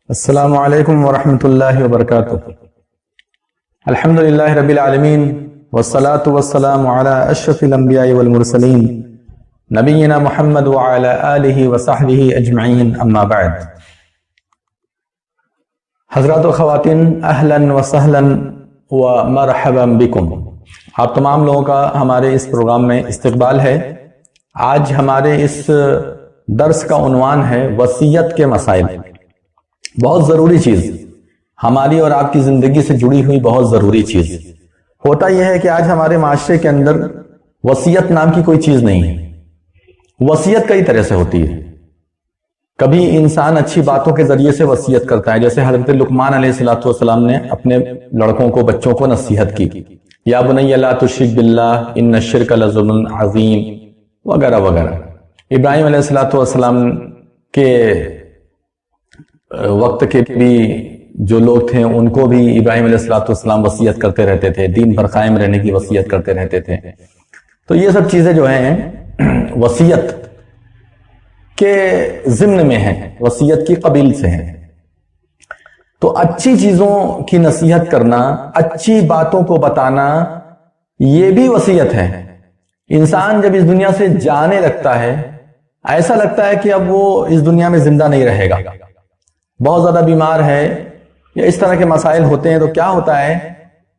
السلام علیکم ورحمۃ اللہ وبرکاتہ۔ الحمدللہ رب العالمین والصلاة والسلام علی اشرف الانبیاء والمرسلین نبینا محمد وعلی آلہ وصحبہ اجمعین، اما بعد۔ حضرات و خواتین، اہلا وسہلا ومرحبا بکم۔ آپ تمام لوگوں کا ہمارے اس پروگرام میں استقبال ہے۔ آج ہمارے اس درس کا عنوان ہے وصیت کے مسائل۔ بہت ضروری چیز، ہماری اور آپ کی زندگی سے جڑی ہوئی بہت ضروری چیز۔ ہوتا یہ ہے کہ آج ہمارے معاشرے کے اندر وصیت نام کی کوئی چیز نہیں ہے۔ وصیت کئی طرح سے ہوتی ہے۔ کبھی انسان اچھی باتوں کے ذریعے سے وصیت کرتا ہے، جیسے حضرت لقمان علیہ السلام نے اپنے لڑکوں کو، بچوں کو نصیحت کی، یا بنی لا تشرک باللہ ان الشرک لظلم عظیم وغیرہ وغیرہ۔ ابراہیم علیہ السلام کے وقت کے بھی جو لوگ تھے ان کو بھی ابراہیم علیہ السلام وصیت کرتے رہتے تھے، دین پر قائم رہنے کی وصیت کرتے رہتے تھے۔ تو یہ سب چیزیں جو ہیں وصیت کے ضمن میں ہیں، وصیت کی قبیل سے ہیں۔ تو اچھی چیزوں کی نصیحت کرنا، اچھی باتوں کو بتانا، یہ بھی وصیت ہے۔ انسان جب اس دنیا سے جانے لگتا ہے، ایسا لگتا ہے کہ اب وہ اس دنیا میں زندہ نہیں رہے گا، بہت زیادہ بیمار ہے یا اس طرح کے مسائل ہوتے ہیں، تو کیا ہوتا ہے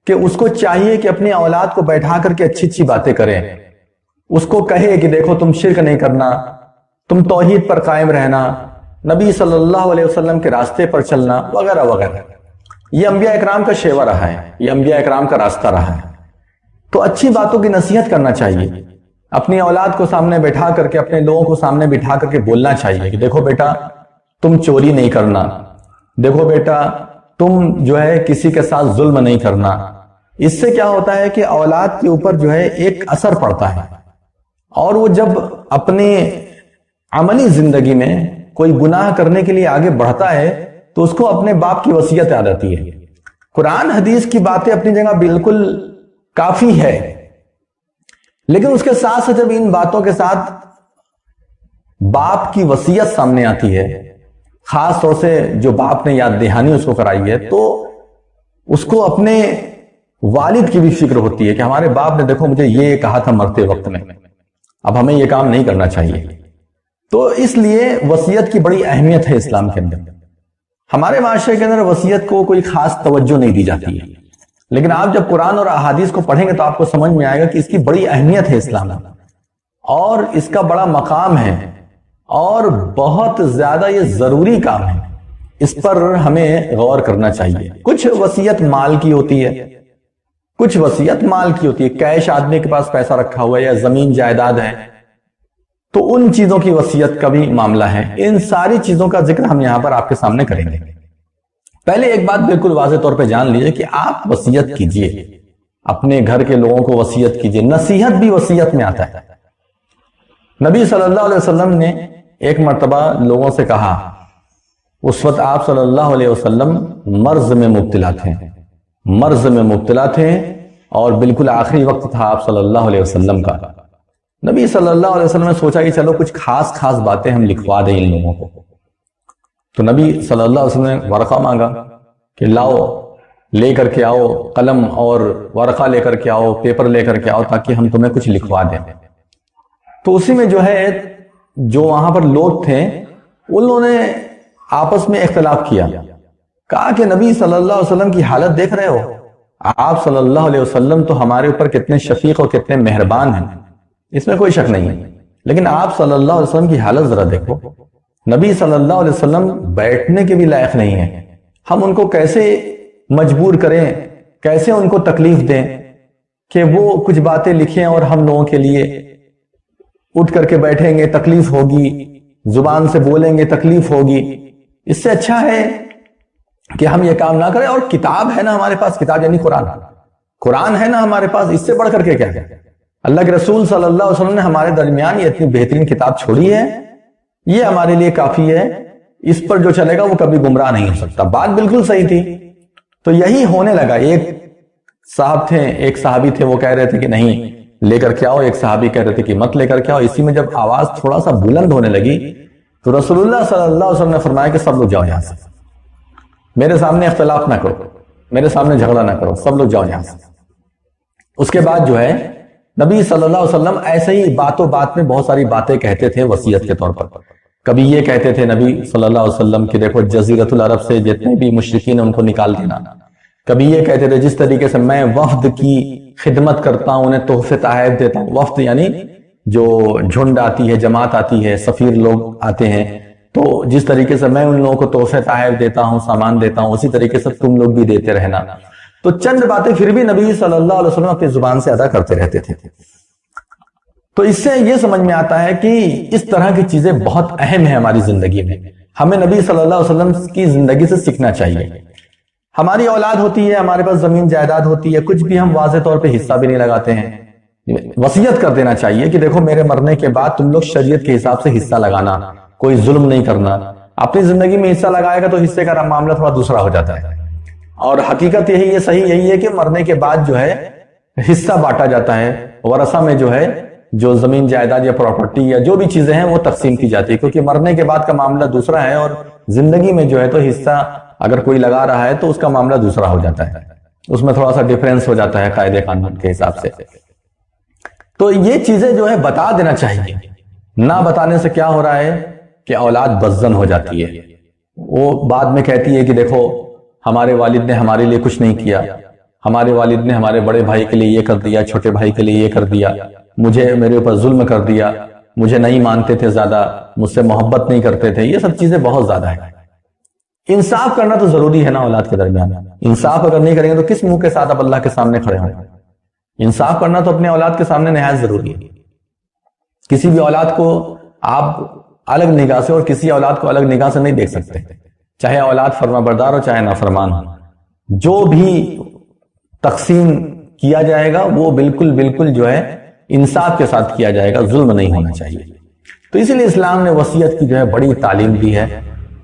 کہ اس کو چاہیے کہ اپنی اولاد کو بیٹھا کر کے اچھی اچھی باتیں کرے، اس کو کہے کہ دیکھو تم شرک نہیں کرنا، تم توحید پر قائم رہنا، نبی صلی اللہ علیہ وسلم کے راستے پر چلنا وغیرہ وغیرہ۔ یہ انبیاء اکرام کا شیوہ رہا ہے، یہ انبیاء اکرام کا راستہ رہا ہے۔ تو اچھی باتوں کی نصیحت کرنا چاہیے، اپنی اولاد کو سامنے بیٹھا کر کے، اپنے لوگوں کو سامنے بٹھا کر کے بولنا چاہیے کہ دیکھو بیٹا تم چوری نہیں کرنا، دیکھو بیٹا تم جو ہے کسی کے ساتھ ظلم نہیں کرنا۔ اس سے کیا ہوتا ہے کہ اولاد کے اوپر جو ہے ایک اثر پڑتا ہے، اور وہ جب اپنے عملی زندگی میں کوئی گناہ کرنے کے لیے آگے بڑھتا ہے تو اس کو اپنے باپ کی وصیت یاد آتی ہے۔ قرآن حدیث کی باتیں اپنی جگہ بالکل کافی ہے، لیکن اس کے ساتھ ساتھ جب ان باتوں کے ساتھ باپ کی وصیت سامنے آتی ہے، خاص طور سے جو باپ نے یاد دہانی اس کو کرائی ہے، تو اس کو اپنے والد کی بھی فکر ہوتی ہے کہ ہمارے باپ نے دیکھو مجھے یہ کہا تھا مرتے وقت میں، اب ہمیں یہ کام نہیں کرنا چاہیے۔ تو اس لیے وصیت کی بڑی اہمیت ہے اسلام کے اندر۔ ہمارے معاشرے کے اندر وصیت کو کوئی خاص توجہ نہیں دی جاتی ہے، لیکن آپ جب قرآن اور احادیث کو پڑھیں گے تو آپ کو سمجھ میں آئے گا کہ اس کی بڑی اہمیت ہے اسلام میں، اور اس کا بڑا مقام ہے، اور بہت زیادہ یہ ضروری کام ہے۔ اس پر ہمیں غور کرنا چاہیے۔ کچھ وصیت مال کی ہوتی ہے، کچھ وصیت مال کی ہوتی ہے، کیش آدمی کے پاس پیسہ رکھا ہوا ہے یا زمین جائیداد ہے، تو ان چیزوں کی وصیت کا بھی معاملہ ہے۔ ان ساری چیزوں کا ذکر ہم یہاں پر آپ کے سامنے کریں گے۔ پہلے ایک بات بالکل واضح طور پہ جان لیجئے کہ آپ وصیت کیجئے، اپنے گھر کے لوگوں کو وصیت کیجئے۔ نصیحت بھی وصیت میں آتا ہے۔ نبی صلی اللہ علیہ وسلم نے ایک مرتبہ لوگوں سے کہا، اس وقت آپ صلی اللہ علیہ وسلم مرض میں مبتلا تھے، مرض میں مبتلا تھے، اور بالکل آخری وقت تھا آپ صلی اللہ علیہ وسلم کا۔ نبی صلی اللہ علیہ وسلم نے سوچا کہ چلو کچھ خاص باتیں ہم لکھوا دیں ان لوگوں کو۔ تو نبی صلی اللہ علیہ وسلم نے ورقہ مانگا کہ لاؤ، لے کر کے آؤ، قلم اور ورقہ لے کر کے آؤ، پیپر لے کر کے آؤ، تاکہ ہم تمہیں کچھ لکھوا دیں۔ تو اسی میں جو ہے جو وہاں پر لوگ تھے انہوں نے آپس میں اختلاف کیا، کہا کہ نبی صلی اللہ علیہ وسلم کی حالت دیکھ رہے ہو، آپ صلی اللہ علیہ وسلم تو ہمارے اوپر کتنے شفیق اور کتنے مہربان ہیں، اس میں کوئی شک نہیں ہے، لیکن آپ صلی اللہ علیہ وسلم کی حالت ذرا دیکھو، نبی صلی اللہ علیہ وسلم بیٹھنے کے بھی لائق نہیں ہیں، ہم ان کو کیسے مجبور کریں، کیسے ان کو تکلیف دیں کہ وہ کچھ باتیں لکھیں اور ہم لوگوں کے لیے اٹھ کر کے بیٹھیں گے، تکلیف ہوگی، زبان سے بولیں گے، تکلیف ہوگی۔ اس سے اچھا ہے کہ ہم یہ کام نہ کریں، اور کتاب ہے نا ہمارے پاس، کتاب یعنی قرآن ہے نا ہمارے پاس، اس سے بڑھ کر کے کیا ہے؟ اللہ کے رسول صلی اللہ علیہ وسلم نے ہمارے درمیان یہ اتنی بہترین کتاب چھوڑی ہے، یہ ہمارے لیے کافی ہے، اس پر جو چلے گا وہ کبھی گمراہ نہیں ہو سکتا۔ بات بالکل صحیح تھی۔ تو یہی ہونے لگا، ایک صحابی تھے، وہ کہہ رہے تھے کہ نہیں لے کر کے آؤ، ایک صحابی کہہ رہے تھے کہ مت لے کر کے آؤ۔ اسی میں جب آواز تھوڑا سا بلند ہونے لگی تو رسول اللہ صلی اللہ علیہ وسلم نے فرمایا کہ سب لوگ جاؤ یہاں سے، میرے سامنے اختلاف نہ کرو، میرے سامنے جھگڑا نہ کرو، سب لوگ جاؤ یہاں سے۔ اس کے بعد جو ہے نبی صلی اللہ علیہ وسلم ایسے ہی باتوں بات میں بہت ساری باتیں کہتے تھے وصیت کے طور پر۔ کبھی یہ کہتے تھے نبی صلی اللہ علیہ وسلم کہ دیکھو جزیرۃ العرب سے جتنے بھی مشرکین ہیں ان کو نکال دینا۔ کبھی یہ کہتے تھے جس طریقے سے میں وفد کی خدمت کرتا ہوں، انہیں تحفے تحائف دیتا ہوں، وفد یعنی جو جھنڈ آتی ہے، جماعت آتی ہے، سفیر لوگ آتے ہیں، تو جس طریقے سے میں ان لوگوں کو تحفے تحائف دیتا ہوں، سامان دیتا ہوں، اسی طریقے سے تم لوگ بھی دیتے رہنا۔ تو چند باتیں پھر بھی نبی صلی اللہ علیہ وسلم اپنی زبان سے ادا کرتے رہتے تھے۔ تو اس سے یہ سمجھ میں آتا ہے کہ اس طرح کی چیزیں بہت اہم ہیں ہماری زندگی میں، ہمیں نبی صلی اللہ علیہ وسلم کی زندگی سے سیکھنا چاہیے۔ ہماری اولاد ہوتی ہے، ہمارے پاس زمین جائیداد ہوتی ہے، کچھ بھی ہم واضح طور پہ حصہ بھی نہیں لگاتے ہیں، وصیت کر دینا چاہیے کہ دیکھو میرے مرنے کے بعد تم لوگ شریعت کے حساب سے حصہ لگانا، کوئی ظلم نہیں کرنا۔ اپنی زندگی میں حصہ لگائے گا تو حصے کا معاملہ تھوڑا دوسرا ہو جاتا ہے، اور حقیقت یہی ہے، صحیح یہی ہے کہ مرنے کے بعد جو ہے حصہ بانٹا جاتا ہے، ورثہ میں جو ہے جو زمین جائیداد یا پراپرٹی یا جو بھی چیزیں ہیں وہ تقسیم کی جاتی ہے، کیونکہ مرنے کے بعد کا معاملہ دوسرا ہے، اور زندگی میں جو ہے تو حصہ اگر کوئی لگا رہا ہے تو اس کا معاملہ دوسرا ہو جاتا ہے، اس میں تھوڑا سا ڈیفرنس ہو جاتا ہے قاعدے قانون کے حساب سے۔ تو یہ چیزیں جو ہے بتا دینا چاہیے، نہ بتانے سے کیا ہو رہا ہے کہ اولاد بدزن ہو جاتی ہے، وہ بعد میں کہتی ہے کہ دیکھو ہمارے والد نے ہمارے لیے کچھ نہیں کیا، ہمارے والد نے ہمارے بڑے بھائی کے لیے یہ کر دیا، چھوٹے بھائی کے لیے یہ کر دیا، میرے اوپر ظلم کر دیا، مجھے نہیں مانتے تھے زیادہ، مجھ سے محبت نہیں کرتے تھے۔ یہ سب چیزیں بہت زیادہ ہیں۔ انصاف کرنا تو ضروری ہے نا اولاد کے درمیان، انصاف اگر نہیں کریں گے تو کس منہ کے ساتھ آپ اللہ کے سامنے کھڑے ہوں؟ انصاف کرنا تو اپنے اولاد کے سامنے نہایت ضروری ہے۔ کسی بھی اولاد کو آپ الگ نگاہ سے اور کسی اولاد کو الگ نگاہ سے نہیں دیکھ سکتے، چاہے اولاد فرما بردار ہو چاہے نافرمان ہو۔ جو بھی تقسیم کیا جائے گا وہ بالکل جو ہے انصاف کے ساتھ کیا جائے گا، ظلم نہیں ہونا چاہیے۔ تو اسی لیے اسلام نے وصیت کی جو ہے بڑی تعلیم دی ہے۔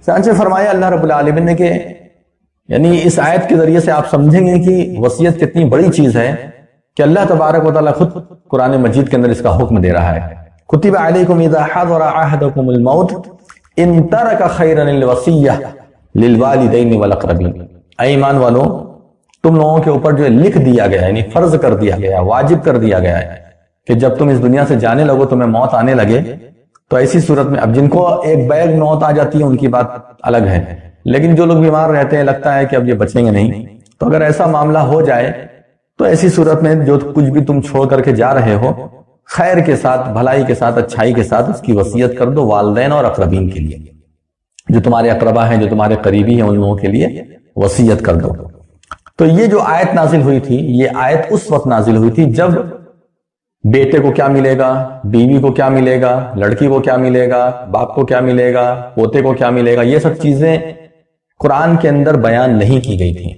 چنانچہ فرمایا اللہ رب العالمین نے کہ یعنی اس آیت کے ذریعے سے آپ سمجھیں گے کہ وصیت کتنی بڑی چیز ہے کہ اللہ تبارک و تعالیٰ خود قرآن مجید کے اندر اس کا حکم دے رہا ہے۔ کتب علیکم اذا حضر احدکم الموت ان ترک خیرا الوصیہ للوالدین والاقربین۔ اے ایمان والو، تم لوگوں کے اوپر جو ہے لکھ دیا گیا ہے، یعنی فرض کر دیا گیا، واجب کر دیا گیا ہے کہ جب تم اس دنیا سے جانے لگو، تمہیں موت آنے لگے، تو ایسی صورت میں اب جن کو ایک بیگ موت آ جاتی ہے ان کی بات الگ ہے، لیکن جو لوگ بیمار رہتے ہیں لگتا ہے کہ اب یہ بچیں گے نہیں، تو اگر ایسا معاملہ ہو جائے تو ایسی صورت میں جو کچھ بھی تم چھوڑ کر کے جا رہے ہو، خیر کے ساتھ، بھلائی کے ساتھ، اچھائی کے ساتھ اس کی وصیت کر دو والدین اور اقربین کے لیے، جو تمہارے اقربا ہیں، جو تمہارے قریبی ہیں، ان لوگوں کے لیے وصیت کر دو۔ تو یہ جو آیت نازل ہوئی تھی، یہ آیت اس وقت نازل ہوئی تھی جب بیٹے کو کیا ملے گا، بیوی کو کیا ملے گا، لڑکی کو کیا ملے گا، باپ کو کیا ملے گا، پوتے کو کیا ملے گا، یہ سب چیزیں قرآن کے اندر بیان نہیں کی گئی تھی،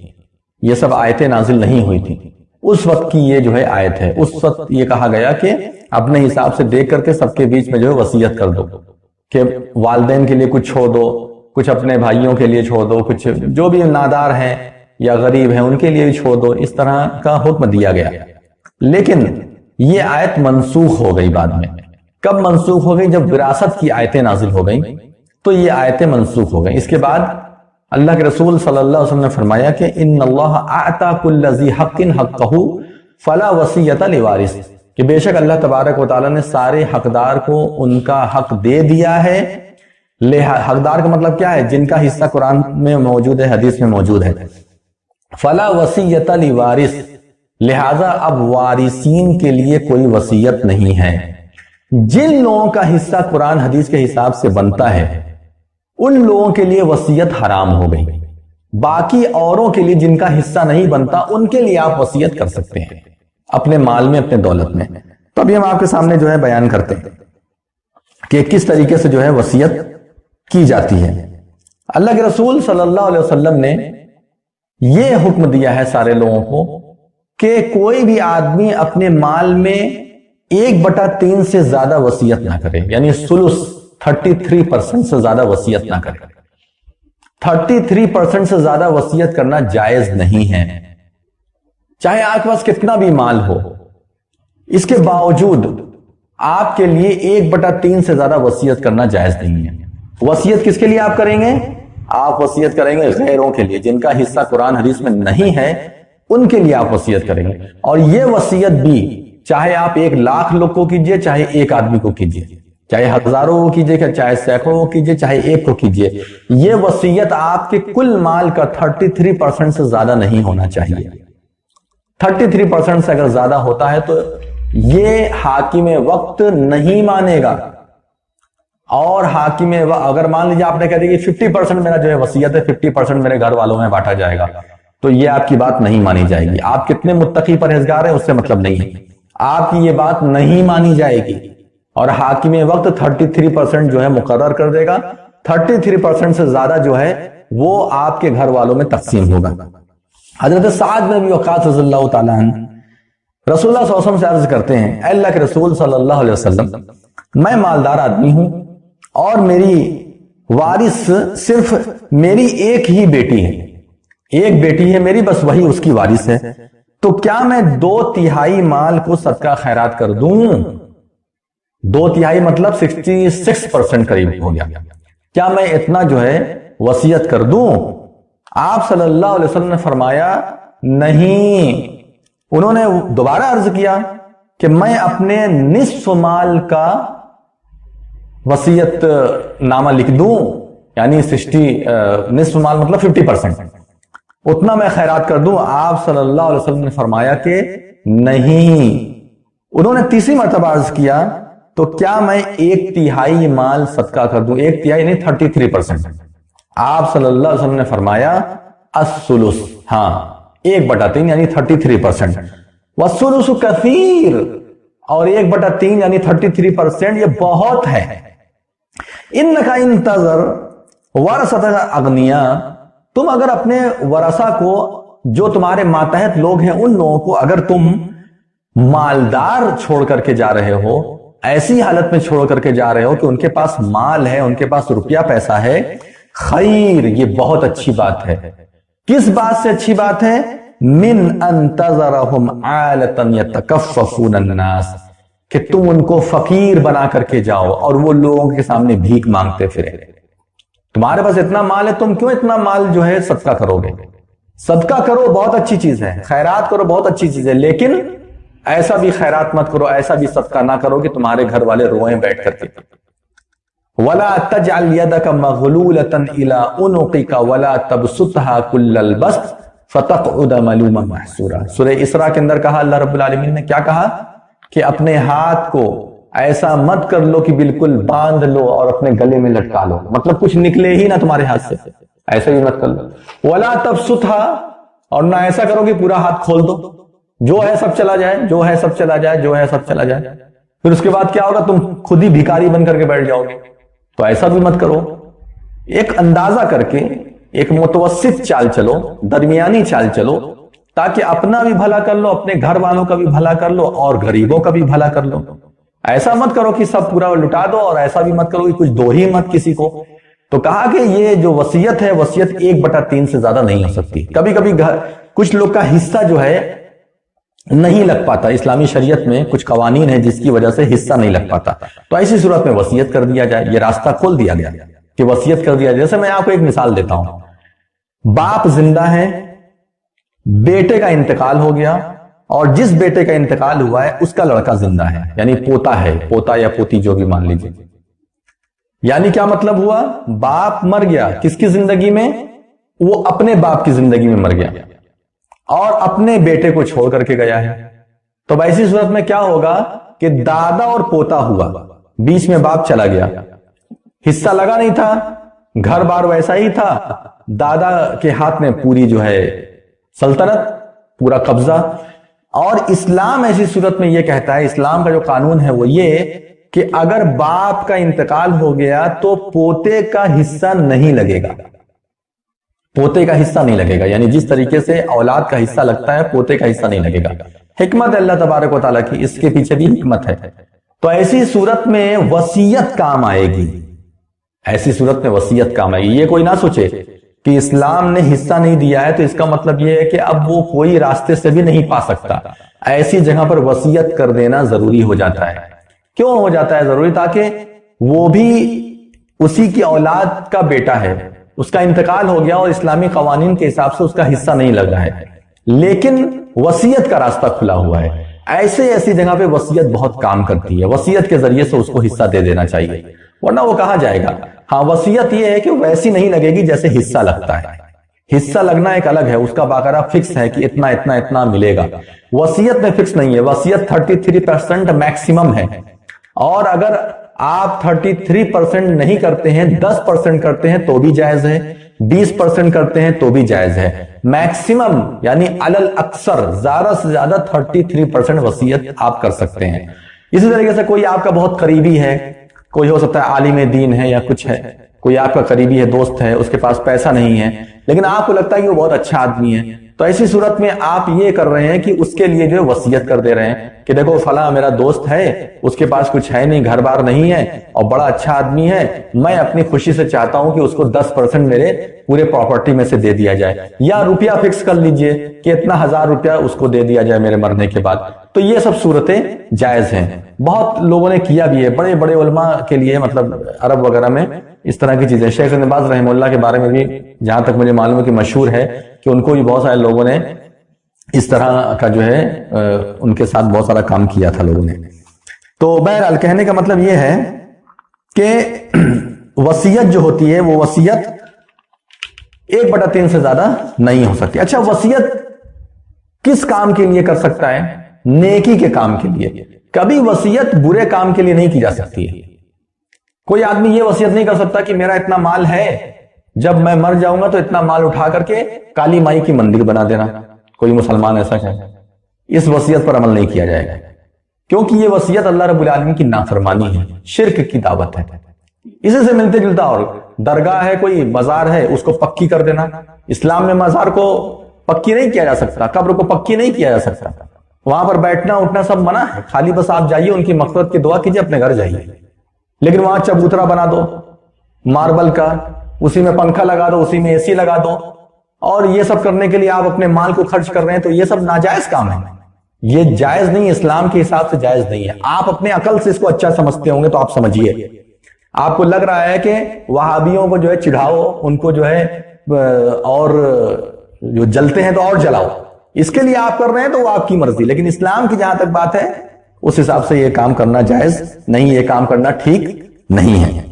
یہ سب آیتیں نازل نہیں ہوئی تھی۔ اس وقت کی یہ جو ہے آیت ہے، اس وقت یہ کہا گیا کہ اپنے حساب سے دیکھ کر کے سب کے بیچ میں جو ہے وصیت کر دو، کہ والدین کے لیے کچھ چھوڑ دو، کچھ اپنے بھائیوں کے لیے چھوڑ دو، کچھ جو بھی نادار ہیں یا غریب ہیں ان کے لیے بھی چھوڑ دو، اس طرح کا حکم دیا گیا۔ لیکن یہ آیت منسوخ ہو گئی بعد میں۔ کب منسوخ ہو گئی؟ جب وراثت کی آیتیں نازل ہو گئیں تو یہ آیتیں منسوخ ہو گئیں۔ اس کے بعد اللہ کے رسول صلی اللہ علیہ وسلم نے فرمایا کہ ان اللہ اعطى كل ذی حق حقہ فلا وصیۃ لوارث، کہ بے شک اللہ تبارک و تعالیٰ نے سارے حقدار کو ان کا حق دے دیا ہے۔ حقدار کا مطلب کیا ہے؟ جن کا حصہ قرآن میں موجود ہے، حدیث میں موجود ہے۔ فلا وصیۃ لوارث، لہذا اب وارثین کے لیے کوئی وصیت نہیں ہے۔ جن لوگوں کا حصہ قرآن حدیث کے حساب سے بنتا ہے ان لوگوں کے لیے وصیت حرام ہو گئی۔ باقی اوروں کے لیے جن کا حصہ نہیں بنتا ان کے لیے آپ وصیت کر سکتے ہیں اپنے مال میں، اپنے دولت میں۔ تو ابھی ہم آپ کے سامنے جو ہے بیان کرتے ہیں کہ کس طریقے سے جو ہے وصیت کی جاتی ہے۔ اللہ کے رسول صلی اللہ علیہ وسلم نے یہ حکم دیا ہے سارے لوگوں کو کہ کوئی بھی آدمی اپنے مال میں 1/3 سے زیادہ وصیت نہ کرے، یعنی ثلث 33% سے زیادہ وصیت نہ کرے۔ 33% سے زیادہ وصیت کرنا جائز نہیں ہے، چاہے آپ کے پاس کتنا بھی مال ہو، اس کے باوجود آپ کے لیے 1/3 سے زیادہ وصیت کرنا جائز نہیں ہے۔ وصیت کس کے لیے آپ کریں گے؟ آپ وصیت کریں گے غیروں کے لیے، جن کا حصہ قرآن حدیث میں نہیں ہے ان کے لیے آپ وصیت کریں گے. اور یہ وصیت بھی چاہے آپ 1,00,000 لوگ کو کیجئے، چاہے ایک آدمی کو کیجئے، چاہے ہزاروں کو کیجئے، چاہے سینکڑوں کو کیجئے، چاہے ایک کو کیجئے، یہ وصیت آپ کے کل مال کا 33% سے زیادہ نہیں ہونا چاہیے. 33% سے اگر زیادہ ہوتا ہے تو یہ حاکم وقت نہیں مانے گا. اور حاکم اگر مان لیجیے آپ نے کہہ دیا کہ 50% میرا جو ہے وصیت ہے، 50% میرے گھر والوں میں بانٹا جائے گا، تو یہ آپ کی بات نہیں مانی جائے گی. آپ کتنے متقی پرہیزگار ہیں اس سے مطلب نہیں ہے، آپ کی یہ بات نہیں مانی جائے گی. اور حاکم وقت 33% جو ہے مقرر کر دے گا، 33% سے زیادہ جو ہے وہ آپ کے گھر والوں میں تقسیم ہوگا. حضرت سعد بن ابی وقاص رضی اللہ تعالیٰ عنہ رسول اللہ صلی اللہ علیہ وسلم سے عرض کرتے ہیں، اے اللہ کے رسول صلی اللہ علیہ وسلم، میں مالدار آدمی ہوں اور میری وارث صرف میری ایک ہی بیٹی ہے، ایک بیٹی ہے میری، بس وہی اس کی وارث ہے، تو کیا میں 2/3 مال کو صدقہ خیرات کر دوں؟ 2/3 مطلب 66% قریب ہو گیا. کیا میں اتنا جو ہے وصیت کر دوں؟ آپ صلی اللہ علیہ وسلم نے فرمایا نہیں. انہوں نے دوبارہ عرض کیا کہ میں اپنے نصف مال کا وصیت نامہ لکھ دوں، یعنی 60 نصف مال مطلب 50%، اتنا میں خیرات کر دوں؟ آپ صلی اللہ علیہ وسلم نے فرمایا کہ نہیں. انہوں نے تیسری مرتبہ عرض کیا تو کیا میں 1/3 مال صدقہ کر دوں؟ 1/3 یعنی 33%. آپ صلی اللہ علیہ وسلم نے فرمایا الثلث، ہاں 1/3 یعنی 33%. والثلث کثیر، اور 1/3 یعنی 33% یہ بہت ہے. انک انتظر ورثتک اغنیاء، تم اگر اپنے ورثہ کو، جو تمہارے ماتحت لوگ ہیں ان لوگوں کو اگر تم مالدار چھوڑ کر کے جا رہے ہو، ایسی حالت میں چھوڑ کر کے جا رہے ہو کہ ان کے پاس مال ہے، ان کے پاس روپیہ پیسہ ہے، خیر، یہ بہت اچھی بات ہے. کس بات سے اچھی بات ہے؟ من انتظرہم عالتا یتکففون الناس، کہ تم ان کو فقیر بنا کر کے جاؤ اور وہ لوگوں کے سامنے بھیک مانگتے پھرے. تمہارے پاس اتنا مال ہے، تم کیوں اتنا مال جو ہے صدقہ کرو گے؟ صدقہ کرو، بہت اچھی چیز ہے، خیرات کرو، بہت اچھی چیز ہے، لیکن ایسا بھی خیرات مت کرو، ایسا بھی صدقہ نہ کرو کہ تمہارے گھر والے روئیں بیٹھ کر کے. وَلَا تَجْعَلْ يَدَكَ مَغْلُولَةً إِلَىٰ عُنُقِكَ وَلَا تَبْسُطْهَا كُلَّ الْبَسْطِ فَتَقْعُدَ مَلُومًا مَحْسُورًا. سورہ اسراء کے اندر کہا، اللہ رب العالمین نے کیا کہا کہ اپنے ہاتھ کو ایسا مت کر لو کہ بالکل باندھ لو اور اپنے گلے میں لٹکا لو، مطلب کچھ نکلے ہی نہ تمہارے ہاتھ سے، ایسا بھی مت کر لو. وَلَا تَبْسُطْهَا، اور نہ ایسا کرو کہ پورا ہاتھ کھول دو، جو ہے سب چلا جائے، جو ہے سب چلا جائے، جو ہے سب چلا جائے. پھر اس کے بعد کیا ہوگا؟ تم خود ہی بھیکاری بن کر کے بیٹھ جاؤ گے. تو ایسا بھی مت کرو. ایک اندازہ کر کے ایک متوسط چال چلو، درمیانی چال چلو، تاکہ اپنا بھی بھلا کر لو، اپنے گھر والوں کا بھی بھلا کر لو اور غریبوں کا بھی بھلا کر لو. ایسا مت کرو کہ سب پورا لٹا دو، اور ایسا بھی مت کرو کہ کچھ دو ہی مت کسی کو. تو کہا کہ یہ جو وصیت ہے، وصیت 1/3 سے زیادہ نہیں ہو سکتی. کبھی کبھی کچھ لوگ کا حصہ جو ہے نہیں لگ پاتا، اسلامی شریعت میں کچھ قوانین ہیں جس کی وجہ سے حصہ نہیں لگ پاتا، تو ایسی صورت میں وصیت کر دیا جائے. یہ راستہ کھول دیا گیا کہ وصیت کر دیا جائے. جیسے میں آپ کو ایک مثال دیتا ہوں، باپ زندہ ہے، بیٹے کا انتقال ہو گیا، اور جس بیٹے کا انتقال ہوا ہے اس کا لڑکا زندہ ہے، یعنی پوتا ہے، پوتا یا پوتی جو بھی مان لیجیے. یعنی کیا مطلب ہوا؟ باپ مر گیا، کس کی زندگی میں؟ وہ اپنے باپ کی زندگی میں مر گیا اور اپنے بیٹے کو چھوڑ کر کے گیا ہے. تو ایسی صورت میں کیا ہوگا کہ دادا اور پوتا ہوا، بیچ میں باپ چلا گیا، حصہ لگا نہیں تھا، گھر بار ویسا ہی تھا، دادا کے ہاتھ میں پوری جو ہے سلطنت، پورا قبضہ. اور اسلام ایسی صورت میں یہ کہتا ہے، اسلام کا جو قانون ہے وہ یہ کہ اگر باپ کا انتقال ہو گیا تو پوتے کا حصہ نہیں لگے گا. پوتے کا حصہ نہیں لگے گا، یعنی جس طریقے سے اولاد کا حصہ لگتا ہے، پوتے کا حصہ نہیں لگے گا. حکمت اللہ تبارک و تعالیٰ کی، اس کے پیچھے بھی حکمت ہے. تو ایسی صورت میں وصیت کام آئے گی، ایسی صورت میں وصیت کام آئے گی. یہ کوئی نہ سوچے کہ اسلام نے حصہ نہیں دیا ہے تو اس کا مطلب یہ ہے کہ اب وہ کوئی راستے سے بھی نہیں پا سکتا. ایسی جگہ پر وصیت کر دینا ضروری ہو جاتا ہے. کیوں ہو جاتا ہے ضروری؟ تاکہ وہ بھی اسی کی اولاد کا بیٹا ہے، اس کا انتقال ہو گیا اور اسلامی قوانین کے حساب سے اس کا حصہ نہیں لگ رہا ہے، لیکن وصیت کا راستہ کھلا ہوا ہے، ایسی جگہ پہ وصیت بہت کام کرتی ہے، وصیت کے ذریعے سے اس کو حصہ دے دینا چاہیے، ورنہ وہ کہاں جائے گا۔ ہاں وصیت یہ ہے کہ ویسی نہیں لگے گی جیسے حصہ لگتا ہے، حصہ لگنا ایک الگ ہے، اس کا باقاعدہ فکس ہے کہ اتنا اتنا اتنا ملے گا، وصیت میں فکس نہیں ہے، وصیت 33% میکسیمم ہے، اور اگر آپ 33% نہیں کرتے ہیں، 10% کرتے ہیں تو بھی جائز ہے، 20% کرتے ہیں تو بھی جائز ہے، میکسیمم یعنی علل اکثر زیادہ سے زیادہ 33% وصیت آپ کر سکتے ہیں۔ اسی طریقے سے کوئی آپ کا بہت قریبی ہے، کوئی ہو سکتا ہے عالم دین ہے یا کچھ ہے، کوئی آپ کا قریبی ہے، دوست ہے، اس کے پاس پیسہ نہیں ہے لیکن آپ کو لگتا ہے کہ وہ بہت اچھا آدمی ہے، تو ایسی صورت میں آپ یہ کر رہے ہیں کہ اس کے لیے جو ہے وصیت کر دے رہے ہیں کہ دیکھو فلاں میرا دوست ہے، اس کے پاس کچھ ہے نہیں، گھر بار نہیں ہے اور بڑا اچھا آدمی ہے، میں اپنی خوشی سے چاہتا ہوں کہ اس کو 10% میرے پورے پراپرٹی میں سے دے دیا جائے، یا روپیہ فکس کر لیجئے کہ اتنا 1000 روپیہ اس کو دے دیا جائے میرے مرنے کے بعد، تو یہ سب صورتیں جائز ہیں، بہت لوگوں نے کیا بھی ہے، بڑے بڑے علماء کے لیے، مطلب عرب وغیرہ میں اس طرح کی چیزیں، شیخ ابن باز رحمہ اللہ کے بارے میں بھی جہاں تک مجھے معلوم ہے کہ مشہور ہے کہ ان کو بھی بہت سارے لوگوں نے اس طرح کا جو ہے ان کے ساتھ بہت سارا کام کیا تھا لوگوں نے۔ تو بہرحال کہنے کا مطلب یہ ہے کہ وصیت جو ہوتی ہے وہ وصیت 1/3 سے زیادہ نہیں ہو سکتی۔ اچھا وصیت کس کام کے لیے کر سکتا ہے؟ نیکی کے کام کے لیے، کبھی وصیت برے کام کے لیے نہیں کی جا سکتی ہے۔ کوئی آدمی یہ وصیت نہیں کر سکتا کہ میرا اتنا مال ہے، جب میں مر جاؤں گا تو اتنا مال اٹھا کر کے کالی مائی کی مندر بنا دینا، کوئی مسلمان ایسا کہے، اس وصیت پر عمل نہیں کیا جائے گا، کیونکہ یہ وصیت اللہ رب العالمین کی نافرمانی ہے، شرک کی دعوت ہے۔ اسی سے ملتے جلتا اور درگاہ ہے، کوئی مزار ہے، اس کو پکی کر دینا۔ اسلام میں مزار کو پکی نہیں کیا جا سکتا، قبر کو پکی نہیں کیا جا سکتا، وہاں پر بیٹھنا اٹھنا سب منع ہے، خالی بس آپ جائیے ان کی مغفرت کی دعا کیجیے، اپنے گھر جائیے، لیکن وہاں چبوترا بنا دو ماربل کا، اسی میں پنکھا لگا دو، اسی میں اے سی لگا دو، اور یہ سب کرنے کے لیے آپ اپنے مال کو خرچ کر رہے ہیں، تو یہ سب ناجائز کام ہے، یہ جائز نہیں، اسلام کے حساب سے جائز نہیں ہے۔ آپ اپنے عقل سے اس کو اچھا سمجھتے ہوں گے تو آپ سمجھیے، آپ کو لگ رہا ہے کہ وہابیوں کو جو ہے چڑھاؤ، ان کو جو ہے اور جو جلتے ہیں تو اور جلاؤ، اس کے لیے آپ کر رہے ہیں تو وہ آپ کی مرضی، لیکن اسلام کی جہاں تک بات ہے اس حساب سے یہ کام کرنا جائز نہیں، یہ کام کرنا ٹھیک نہیں ہے۔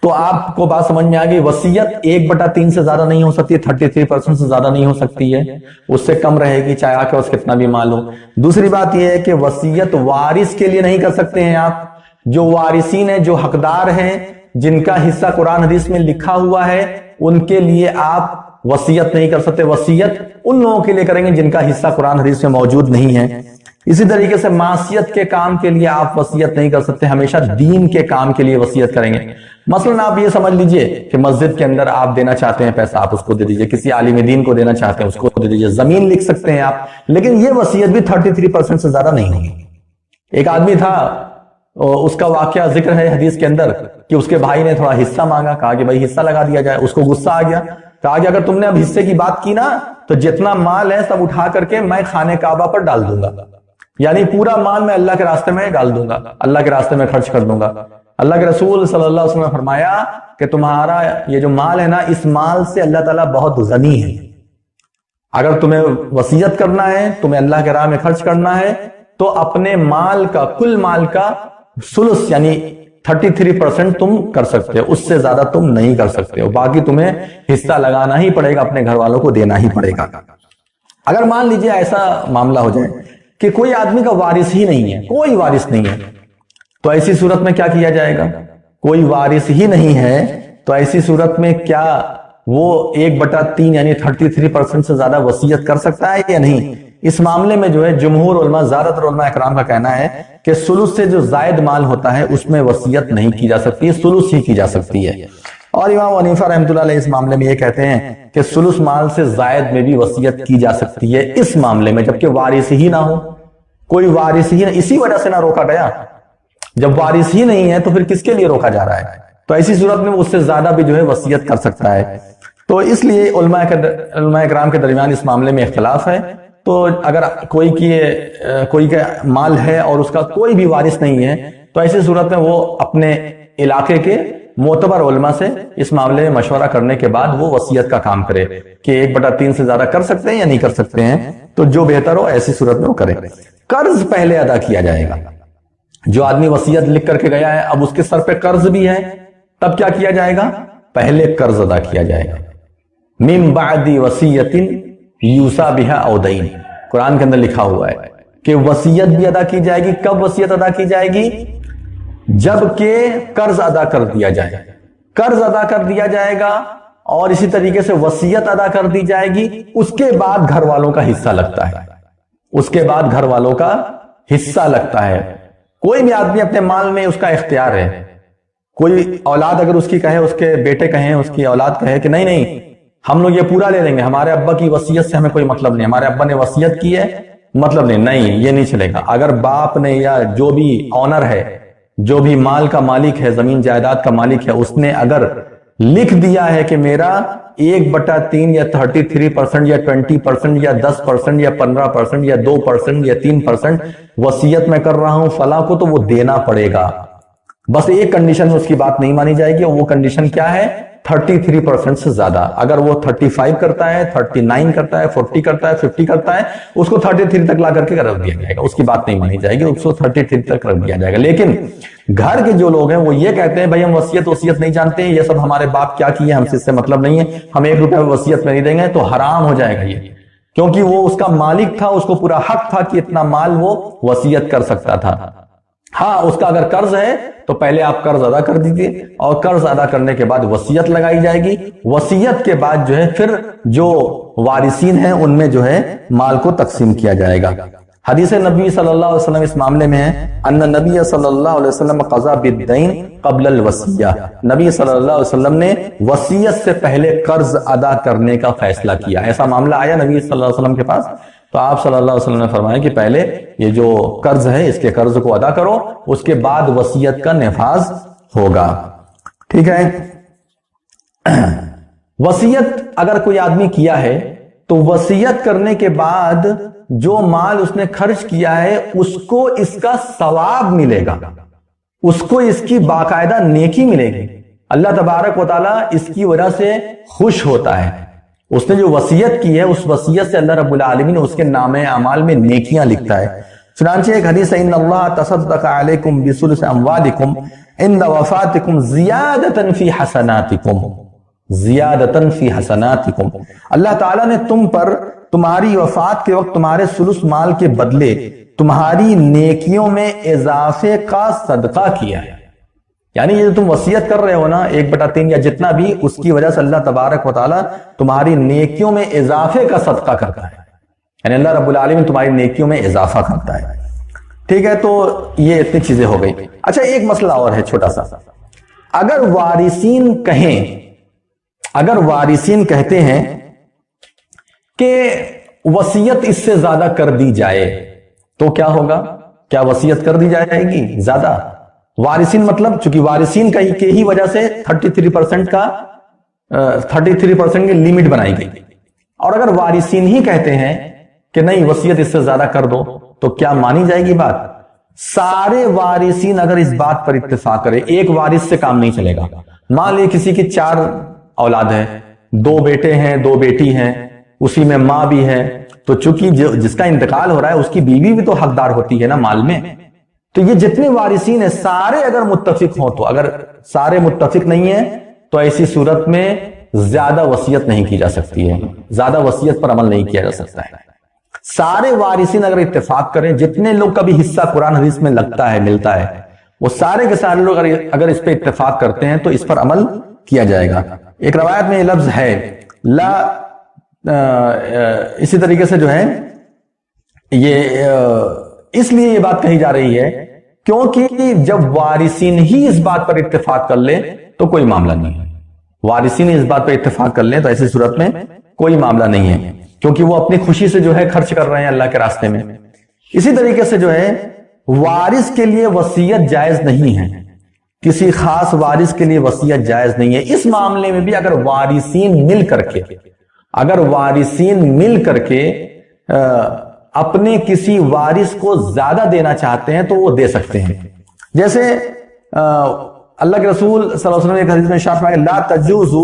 تو آپ کو بات سمجھ میں آ گئی، وصیت 1/3 سے زیادہ نہیں ہو سکتی، 33% سے زیادہ نہیں ہو سکتی ہے، اس سے کم رہے گی چاہے آپ کے پاس کتنا بھی مال ہو۔ دوسری بات یہ ہے کہ وصیت وارث کے لیے نہیں کر سکتے ہیں آپ، جو وارثین ہیں، جو حقدار ہیں، جن کا حصہ قرآن حدیث میں لکھا ہوا ہے، ان کے لیے آپ وصیت نہیں کر سکتے، وصیت ان لوگوں کے لیے کریں گے جن کا حصہ قرآن حدیث میں موجود نہیں ہے۔ اسی طریقے سے معصیت کے کام کے لیے آپ وصیت نہیں کر سکتے، ہمیشہ دین کے کام کے لیے وصیت کریں گے۔ مثلا آپ یہ سمجھ لیجئے کہ مسجد کے اندر آپ دینا چاہتے ہیں پیسہ، آپ اس کو دے دیجئے، کسی عالم دین کو دینا چاہتے ہیں اس کو دے دیجئے، زمین لکھ سکتے ہیں آپ، لیکن یہ وصیت بھی 33% سے زیادہ نہیں ہوگی۔ ایک آدمی تھا، اس کا واقعہ ذکر ہے حدیث کے اندر کہ اس کے بھائی نے تھوڑا حصہ مانگا، کہا کہ بھائی حصہ لگا دیا جائے، اس کو غصہ آ گیا، کہا کہ اگر تم نے اب حصے کی بات کی نا تو جتنا مال ہے سب اٹھا کر کے میں خانہ کعبہ پر ڈال دوں گا، یعنی پورا مال میں اللہ کے راستے میں ڈال دوں گا، اللہ کے راستے میں خرچ کر دوں گا۔ اللہ کے رسول صلی اللہ علیہ وسلم نے فرمایا کہ تمہارا یہ جو مال ہے نا، اس مال سے اللہ تعالیٰ بہت غنی ہے، اگر تمہیں وصیت کرنا ہے، تمہیں اللہ کے راہ میں خرچ کرنا ہے، تو اپنے مال کا، کل مال کا ثلث یعنی 33% تم کر سکتے ہو، اس سے زیادہ تم نہیں کر سکتے ہو، باقی تمہیں حصہ لگانا ہی پڑے گا، اپنے گھر والوں کو دینا ہی پڑے گا۔ اگر مان لیجئے ایسا معاملہ ہو جائے کہ کوئی آدمی کا وارث ہی نہیں ہے، کوئی وارث نہیں ہے، تو ایسی صورت میں کیا کیا جائے گا؟ کوئی وارث ہی نہیں ہے تو ایسی صورت میں کیا وہ 1/3 یعنی 33% سے زیادہ وصیت کر سکتا ہے یا نہیں؟ اس معاملے میں جو ہے جمہور علماء، زیادہ تر علماء اکرام کا کہنا ہے کہ ثلث سے جو زائد مال ہوتا ہے اس میں وصیت نہیں کی جا سکتی، ثلث ہی کی جا سکتی ہے۔ اور امام حنیفہ رحمۃ اللہ علیہ اس معاملے میں یہ کہتے ہیں کہ ثلث مال سے زائد میں بھی وصیت کی جا سکتی ہے اس معاملے میں، جبکہ وارث ہی نہ ہو، کوئی وارث ہی نہ، اسی وجہ سے نہ روکا گیا، جب وارث ہی نہیں ہے تو پھر کس کے لیے روکا جا رہا ہے؟ تو ایسی صورت میں اس سے زیادہ بھی جو ہے وصیت کر سکتا ہے۔ تو اس لیے علماء اکرام کے درمیان اس معاملے میں اختلاف ہے۔ تو اگر کوئی کا مال ہے اور اس کا کوئی بھی وارث نہیں ہے تو ایسی صورت میں وہ اپنے علاقے کے معتبر علماء سے اس معاملے میں مشورہ کرنے کے بعد وہ وصیت کا کام کرے کہ 1/3 سے زیادہ کر سکتے ہیں یا نہیں کر سکتے ہیں، تو جو بہتر ہو ایسی صورت میں وہ کرے۔ قرض پہلے ادا کیا جائے گا۔ جو آدمی وصیت لکھ کر کے گیا ہے، اب اس کے سر پہ قرض بھی ہے، تب کیا کیا جائے گا؟ پہلے قرض ادا کیا جائے گا۔ من بعد وصیت یوصی بہا او دین، قرآن کے اندر لکھا ہوا ہے کہ وصیت بھی ادا کی جائے گی۔ کب وصیت ادا کی جائے گی؟ جبکہ قرض ادا کر دیا جائے، قرض ادا کر دیا جائے گا، اور اسی طریقے سے وصیت ادا کر دی جائے گی۔ اس کے بعد گھر والوں کا حصہ لگتا ہے، اس کے بعد گھر والوں کا حصہ لگتا ہے۔ کوئی بھی آدمی اپنے مال میں اس کا اختیار ہے۔ کوئی اولاد اگر اس کی کہے، اس کے بیٹے کہیں، اس کی اولاد کہے کہ نہیں نہیں ہم لوگ یہ پورا لے لیں گے، ہمارے ابا کی وصیت سے ہمیں کوئی مطلب نہیں، ہمارے ابا نے وصیت کی ہے، مطلب نہیں، نہیں یہ نہیں چلے گا۔ اگر باپ نے یا جو بھی آنر ہے، جو بھی مال کا مالک ہے، زمین جائیداد کا مالک ہے، اس نے اگر لکھ دیا ہے کہ میرا 1/3 یا 33% یا 20% یا 10% یا 15% یا 2% یا 3% وصیت میں کر رہا ہوں فلاں کو، تو وہ دینا پڑے گا۔ بس ایک کنڈیشن میں اس کی بات نہیں مانی جائے گی، اور وہ کنڈیشن کیا ہے؟ 33% سے زیادہ۔ اگر وہ 35 کرتا ہے، 39 کرتا ہے، 40 کرتا ہے، 50 کرتا ہے، اس کو 33 تک لا کر کے رکھ دیا جائے گا، اس کی بات نہیں مانی جائے گی، اس کو 33 تک رکھ دیا جائے گا۔ لیکن گھر کے جو لوگ ہیں وہ یہ کہتے ہیں بھائی ہم وصیت نہیں جانتے ہیں، یہ سب ہمارے باپ کیا کیے ہم سے اس سے مطلب نہیں ہے، ہم 1 روپیہ وصیت میں نہیں دیں گے، تو حرام ہو جائے گا یہ، کیونکہ وہ اس کا مالک تھا، اس کو پورا حق تھا کہ اتنا مال وہ وصیت کر سکتا تھا۔ ہاں اس کا اگر قرض ہے تو پہلے آپ قرض ادا کر دیجئے، اور قرض ادا کرنے کے بعد وصیت لگائی جائے گی۔ وصیت کے بعد جو ہے پھر جو وارثین ہیں ان میں جو ہے مال کو تقسیم کیا جائے گا۔ حدیث نبی صلی اللہ علیہ وسلم اس معاملے میں ہے، ان نبی صلی اللہ علیہ وسلم قضا بالدین قبل الوصیہ، نبی صلی اللہ علیہ وسلم نے وصیت سے پہلے قرض ادا کرنے کا فیصلہ کیا۔ ایسا معاملہ آیا نبی صلی اللہ علیہ وسلم کے پاس، تو آپ صلی اللہ علیہ وسلم نے فرمایا کہ پہلے یہ جو قرض ہے اس کے قرض کو ادا کرو، اس کے بعد وصیت کا نفاذ ہوگا۔ ٹھیک ہے، وصیت اگر کوئی آدمی کیا ہے تو وصیت کرنے کے بعد جو مال اس نے خرچ کیا ہے اس کو اس کا ثواب ملے گا، اس کو اس کی باقاعدہ نیکی ملے گی۔ اللہ تبارک و تعالیٰ اس کی وجہ سے خوش ہوتا ہے۔ اس نے جو وصیت کی ہے اس وصیت سے اللہ رب العالمین اس کے نامہ اعمال میں نیکیاں لکھتا ہے۔ چنانچہ ایک حدیث ہے، ان اللہ تصدق علیکم بثلث اموالکم عند وفاتکم زیادۃ فی حسناتکم، زیادۃ فی حسناتکم، اللہ تعالیٰ نے تم پر تمہاری وفات کے وقت تمہارے ثلث مال کے بدلے تمہاری نیکیوں میں اضافے کا صدقہ کیا ہے۔ یعنی یہ جو تم وصیت کر رہے ہو نا 1/3 یا جتنا بھی، اس کی وجہ سے اللہ تبارک و تعالیٰ تمہاری نیکیوں میں اضافے کا صدقہ کرتا ہے، یعنی اللہ رب العالمین تمہاری نیکیوں میں اضافہ کرتا ہے۔ ٹھیک ہے، تو یہ اتنی چیزیں ہو گئی۔ اچھا ایک مسئلہ اور ہے چھوٹا سا، اگر وارثین کہتے ہیں کہ وصیت اس سے زیادہ کر دی جائے تو کیا ہوگا؟ کیا وصیت کر دی جائے گی زیادہ؟ وارثین مطلب چونکہ وارثین کا ہی وجہ سے 33% کی لیمٹ بنائی گئی، اور اگر وارثین ہی کہتے ہیں کہ نہیں وصیت اس سے زیادہ کر دو تو کیا مانی جائے گی بات؟ سارے وارثین اگر اس بات پر اتفاق کرے، ایک وارث سے کام نہیں چلے گا۔ مان لے کسی کی 4 اولاد ہے، 2 بیٹے ہیں 2 بیٹی ہیں، اسی میں ماں بھی ہے، تو چونکہ جس کا انتقال ہو رہا ہے اس کی بیوی بھی تو حقدار ہوتی ہے نا مال میں، تو یہ جتنے وارثین ہیں سارے اگر متفق ہوں، تو اگر سارے متفق نہیں ہیں تو ایسی صورت میں زیادہ وصیت نہیں کی جا سکتی ہے، زیادہ وصیت پر عمل نہیں کیا جا سکتا ہے۔ سارے وارثین اگر اتفاق کریں، جتنے لوگ کا بھی حصہ قرآن حدیث میں لگتا ہے ملتا ہے، وہ سارے کے سارے لوگ اگر اس پہ اتفاق کرتے ہیں تو اس پر عمل کیا جائے گا۔ ایک روایت میں یہ لفظ ہے لا، اسی طریقے سے جو ہے یہ اس لیے یہ بات کہی جا رہی ہے کیونکہ جب وارثین ہی اس بات پر اتفاق کر لے تو کوئی معاملہ نہیں ہے، وارثین اس بات پر اتفاق کر لیں تو ایسی صورت میں کوئی معاملہ نہیں ہے، کیونکہ وہ اپنی خوشی سے جو ہے خرچ کر رہے ہیں اللہ کے راستے میں۔ اسی طریقے سے جو ہے وارث کے لیے وصیت جائز نہیں ہے، کسی خاص وارث کے لیے وصیت جائز نہیں ہے۔ اس معاملے میں بھی اگر وارثین مل کر کے اپنے کسی وارث کو زیادہ دینا چاہتے ہیں تو وہ دے سکتے ہیں۔ جیسے اللہ کے رسول صلی اللہ علیہ وسلم نے ایک حدیث میں ارشاد فرمایا لا تجوز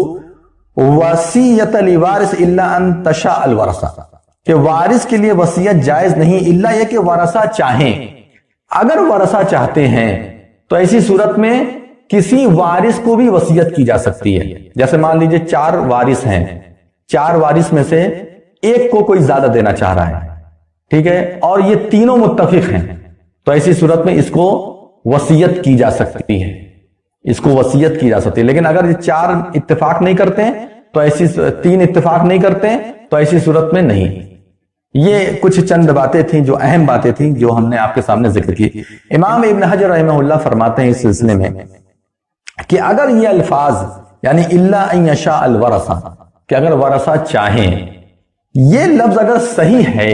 وصیت لوارث الا ان تشاء الورثہ، کہ وارث کے لیے وصیت جائز نہیں الا یہ کہ ورثہ چاہیں. اگر ورثہ چاہتے ہیں تو ایسی صورت میں کسی وارث کو بھی وصیت کی جا سکتی ہے. جیسے مان لیجئے 4 وارث ہیں، 4 وارث میں سے ایک کو کوئی زیادہ دینا چاہ رہا ہے، ٹھیک ہے، اور یہ تینوں متفق ہیں، تو ایسی صورت میں اس کو وصیت کی جا سکتی ہے، اس کو وصیت کی جا سکتی ہے. لیکن اگر یہ 4 اتفاق نہیں کرتے ہیں تو ایسی 3 اتفاق نہیں کرتے ہیں تو ایسی صورت میں نہیں. یہ کچھ چند باتیں تھیں جو اہم باتیں تھیں جو ہم نے آپ کے سامنے ذکر کی. امام ابن حجر رحمہ اللہ فرماتے ہیں اس سلسلے میں کہ اگر یہ الفاظ یعنی الا ان یشاء الورثہ، کہ اگر ورثہ چاہیں، یہ لفظ اگر صحیح ہے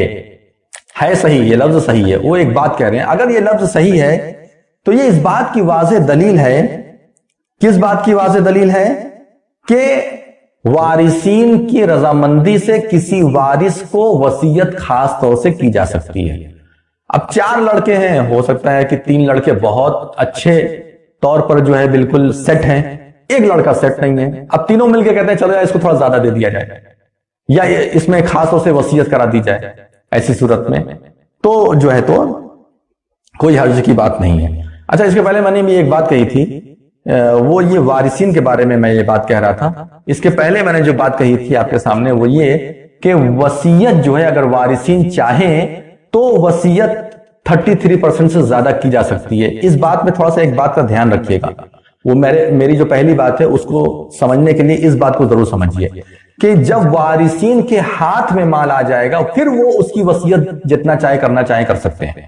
صحیح، یہ لفظ صحیح ہے، وہ ایک بات کہہ رہے ہیں، اگر یہ لفظ صحیح ہے تو یہ اس بات کی واضح دلیل ہے. کس بات کی واضح دلیل ہے؟ کہ وارثین کی رضامندی سے کسی وارث کو وصیت خاص طور سے کی جا سکتی ہے. اب 4 لڑکے ہیں، ہو سکتا ہے کہ 3 لڑکے بہت اچھے طور پر جو ہے بالکل سیٹ ہیں، ایک لڑکا سیٹ نہیں ہے. اب تینوں مل کے کہتے ہیں چلو اس کو تھوڑا زیادہ دے دیا جائے یا اس میں خاص طور سے وصیت کرا دی جائے. ایسی صورت میں تو جو ہے تو کوئی حرج کی بات نہیں ہے. اچھا، اس کے پہلے میں نے بھی ایک بات کہی تھی، وہ یہ وارثین کے بارے میں یہ بات کہہ رہا تھا. اس کے پہلے میں نے جو بات کہی تھی آپ کے سامنے وہ یہ کہ وصیت جو ہے اگر وارثین چاہیں تو وصیت 33% سے زیادہ کی جا سکتی ہے. اس بات میں تھوڑا سا ایک بات کا دھیان رکھیے گا، وہ میری جو پہلی بات ہے اس کو سمجھنے کے لیے اس بات کو ضرور سمجھیے کہ جب وارثین کے ہاتھ میں مال آ جائے گا پھر وہ اس کی وصیت جتنا چاہے کرنا چاہے کر سکتے ہیں.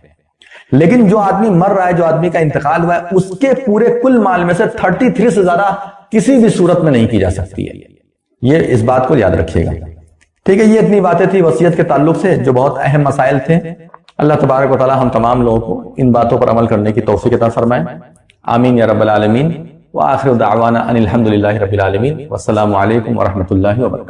لیکن جو آدمی مر رہا ہے، جو آدمی کا انتقال ہوا ہے، اس کے پورے کل مال میں سے 33 سے زیادہ کسی بھی صورت میں نہیں کی جا سکتی ہے. یہ اس بات کو یاد رکھیے گا، ٹھیک ہے. یہ اتنی باتیں تھی وصیت کے تعلق سے جو بہت اہم مسائل تھے. اللہ تبارک و تعالی ہم تمام لوگوں کو ان باتوں پر عمل کرنے کی توفیق عطا فرمائے. آمین یا رب العالمین. وآخر دعوانا ان الحمد للہ رب العالمین. والسلام علیکم ورحمۃ اللہ وبرکاتہ.